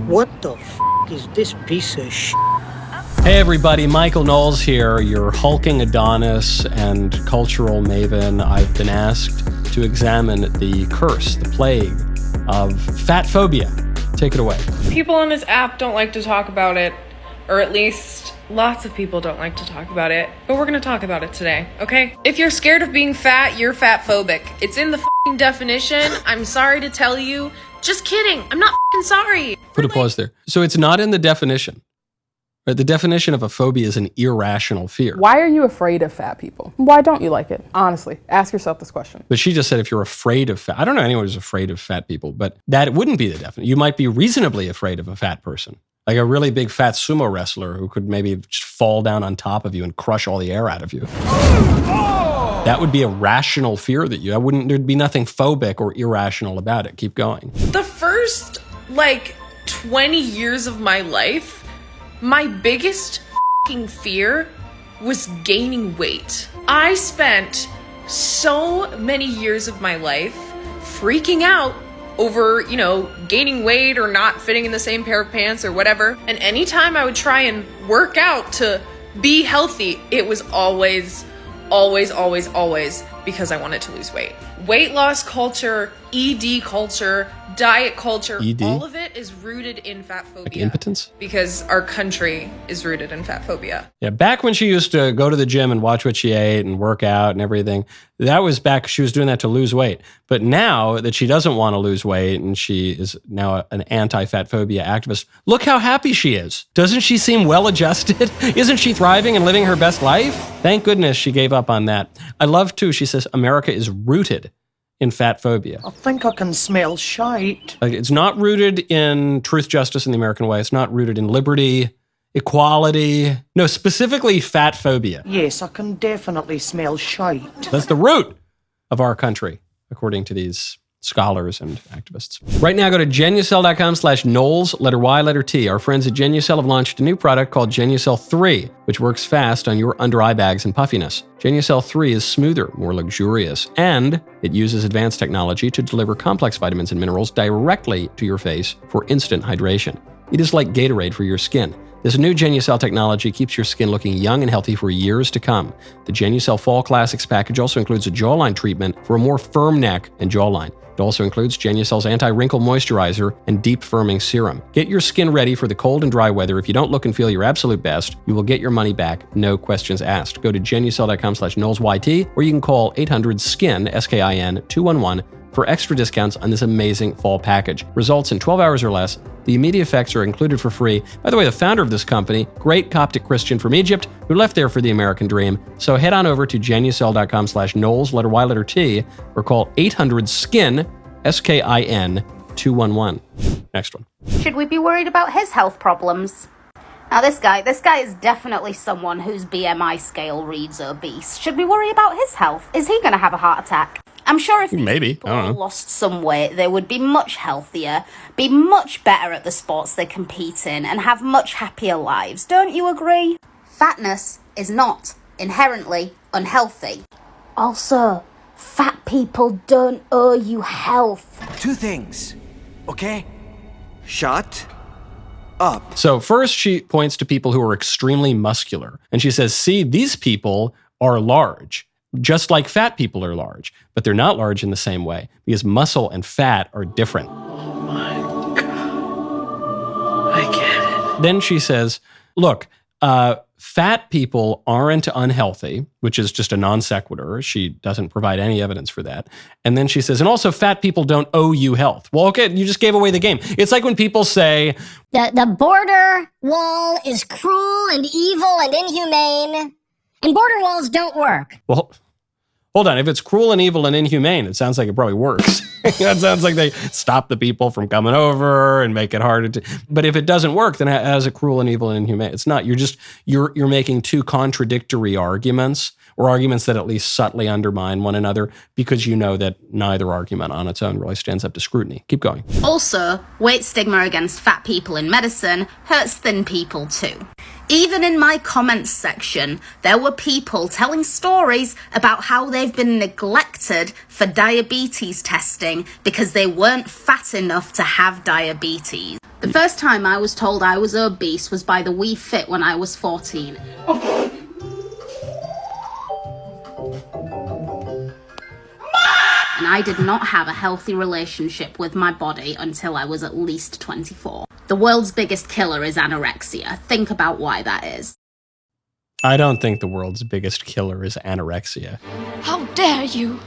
What the f*** is this piece of shit? Hey everybody, Michael Knowles here, your hulking Adonis and cultural maven. I've been asked to examine the curse, the plague of fat-phobia. Take it away. People on this app don't like to talk about it, or at least lots of people don't like to talk about it, but we're gonna talk about it today, okay? If you're scared of being fat, you're fat-phobic. It's in the f***ing definition. I'm sorry to tell you. Just kidding. I'm not f***ing sorry. Put a pause there. So it's not in the definition. Right? The definition of a phobia is an irrational fear. Why are you afraid of fat people? Why don't you like it? Honestly, ask yourself this question. But she just said if you're afraid of fat. I don't know anyone who's afraid of fat people, but that wouldn't be the definition. You might be reasonably afraid of a fat person. Like a really big fat sumo wrestler who could maybe just fall down on top of you and crush all the air out of you. That would be a rational fear that there'd be nothing phobic or irrational about it. Keep going. The first, 20 years of my life, my biggest f***ing fear was gaining weight. I spent so many years of my life freaking out over, gaining weight or not fitting in the same pair of pants or whatever. And anytime I would try and work out to be healthy, it was always because I wanted to lose weight. Weight loss culture, ED culture, diet culture, ED? All of it is rooted in fat phobia. Like impotence? Because our country is rooted in fat phobia. Yeah, back when she used to go to the gym and watch what she ate and work out and everything, that was back, she was doing that to lose weight. But now that she doesn't want to lose weight and she is now an anti-fat phobia activist, look how happy she is. Doesn't she seem well-adjusted? Isn't she thriving and living her best life? Thank goodness she gave up on that. I love, too, she says, America is rooted in fat phobia. I think I can smell shite. Like, it's not rooted in truth, justice, and the American way. It's not rooted in liberty, equality. No, specifically fat phobia. Yes, I can definitely smell shite. That's the root of our country, according to these scholars and activists. Right now, go to Genucel.com/Knowles, letter Y, letter T. Our friends at Genucel have launched a new product called Genucel 3, which works fast on your under-eye bags and puffiness. Genucel 3 is smoother, more luxurious, and it uses advanced technology to deliver complex vitamins and minerals directly to your face for instant hydration. It is like Gatorade for your skin. This new Genucel technology keeps your skin looking young and healthy for years to come. The Genucel Fall Classics package also includes a jawline treatment for a more firm neck and jawline. It also includes Genucel's anti-wrinkle moisturizer and deep firming serum. Get your skin ready for the cold and dry weather. If you don't look and feel your absolute best, you will get your money back, no questions asked. Go to Genucel.com/KnowlesYT, or you can call 800-SKIN, S-K-I-N, 211 for extra discounts on this amazing fall package. Results in 12 hours or less. The immediate effects are included for free. By the way, the founder of this company, great Coptic Christian from Egypt, who left there for the American dream. So head on over to Genucel.com/Knowles, letter Y, letter T, or call 800-SKIN, S-K-I-N, 211. Next one. Should we be worried about his health problems? Now this guy is definitely someone whose BMI scale reads obese. Should we worry about his health? Is he going to have a heart attack? I'm sure if these people lost some weight, they would be much healthier, be much better at the sports they compete in, and have much happier lives. Don't you agree? Fatness is not inherently unhealthy. Also, fat people don't owe you health. Two things, okay? Shut up. So first she points to people who are extremely muscular. And she says, see, these people are large. Just like fat people are large, but they're not large in the same way because muscle and fat are different. Oh my God. I get it. Then she says, look, fat people aren't unhealthy, which is just a non sequitur. She doesn't provide any evidence for that. And then she says, and also fat people don't owe you health. Well, okay, you just gave away the game. It's like when people say, the border wall is cruel and evil and inhumane, and border walls don't work. Well, hold on. If it's cruel and evil and inhumane, it sounds like it probably works. That sounds like they stop the people from coming over and make it harder to. But if it doesn't work, then it has a cruel and evil and inhumane. It's not. You're making two contradictory arguments, or arguments that at least subtly undermine one another, because you know that neither argument on its own really stands up to scrutiny. Keep going. Also, weight stigma against fat people in medicine hurts thin people too. Even in my comments section, there were people telling stories about how they've been neglected for diabetes testing because they weren't fat enough to have diabetes. The first time I was told I was obese was by the Wii Fit when I was 14. And I did not have a healthy relationship with my body until I was at least 24. The world's biggest killer is anorexia. Think about why that is. I don't think the world's biggest killer is anorexia. How dare you!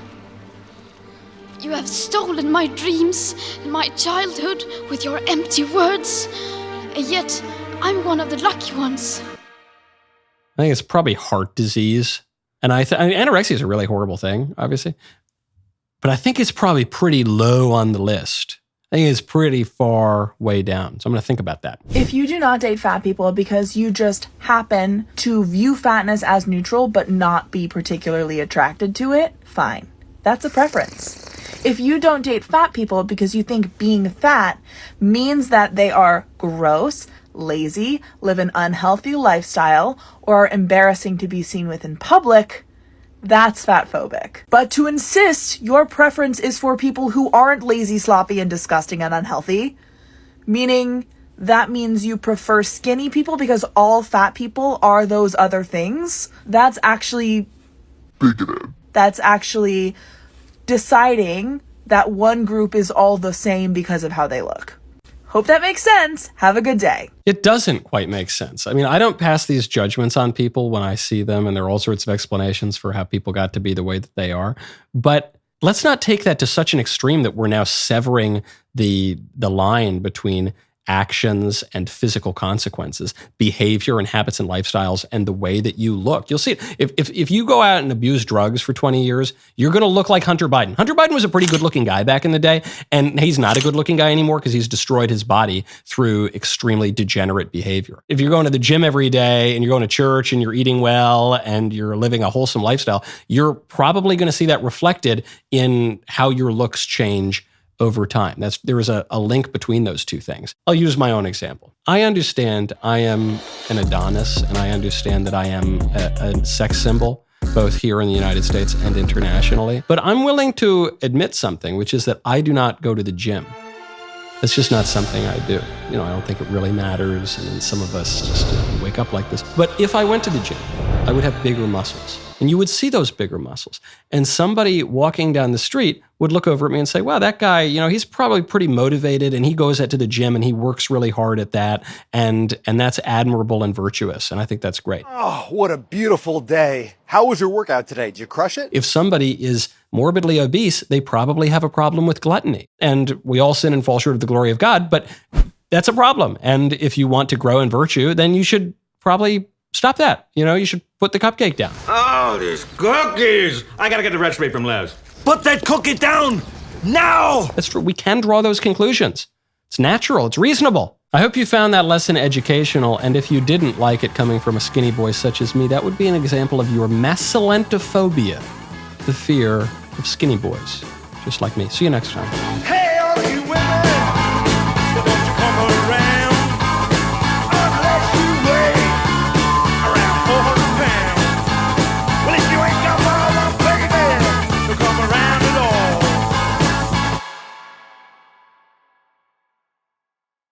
You have stolen my dreams and my childhood with your empty words. And yet, I'm one of the lucky ones. I think it's probably heart disease. And anorexia is a really horrible thing, obviously. But I think it's probably pretty low on the list. I think it's pretty far way down. So I'm going to think about that. If you do not date fat people because you just happen to view fatness as neutral but not be particularly attracted to it, fine. That's a preference. If you don't date fat people because you think being fat means that they are gross, lazy, live an unhealthy lifestyle, or are embarrassing to be seen with in public, that's fat-phobic. But to insist your preference is for people who aren't lazy, sloppy, and disgusting and unhealthy, meaning that means you prefer skinny people because all fat people are those other things, that's actually bigoted. That's actually deciding that one group is all the same because of how they look. Hope that makes sense. Have a good day. It doesn't quite make sense. I mean, I don't pass these judgments on people when I see them, and there are all sorts of explanations for how people got to be the way that they are. But let's not take that to such an extreme that we're now severing the line between actions and physical consequences, behavior and habits and lifestyles, and the way that you look. You'll see it. If you go out and abuse drugs for 20 years, you're going to look like Hunter Biden. Hunter Biden was a pretty good-looking guy back in the day, and he's not a good-looking guy anymore because he's destroyed his body through extremely degenerate behavior. If you're going to the gym every day, and you're going to church, and you're eating well, and you're living a wholesome lifestyle, you're probably going to see that reflected in how your looks change over time. There is a link between those two things. I'll use my own example. I understand I am an Adonis, and I understand that I am a sex symbol, both here in the United States and internationally. But I'm willing to admit something, which is that I do not go to the gym. It's just not something I do. I don't think it really matters, and some of us just wake up like this. But if I went to the gym, I would have bigger muscles. And you would see those bigger muscles. And somebody walking down the street would look over at me and say, wow, that guy, he's probably pretty motivated, and he goes out to the gym and he works really hard at that. And that's admirable and virtuous. And I think that's great. Oh, what a beautiful day. How was your workout today? Did you crush it? If somebody is morbidly obese, they probably have a problem with gluttony. And we all sin and fall short of the glory of God, but that's a problem. And if you want to grow in virtue, then you should probably stop that. You should put the cupcake down. Oh, these cookies! I gotta get the recipe from Les. Put that cookie down now! That's true. We can draw those conclusions. It's natural. It's reasonable. I hope you found that lesson educational, and if you didn't like it coming from a skinny boy such as me, that would be an example of your masculintophobia, the fear of skinny boys, just like me. See you next time.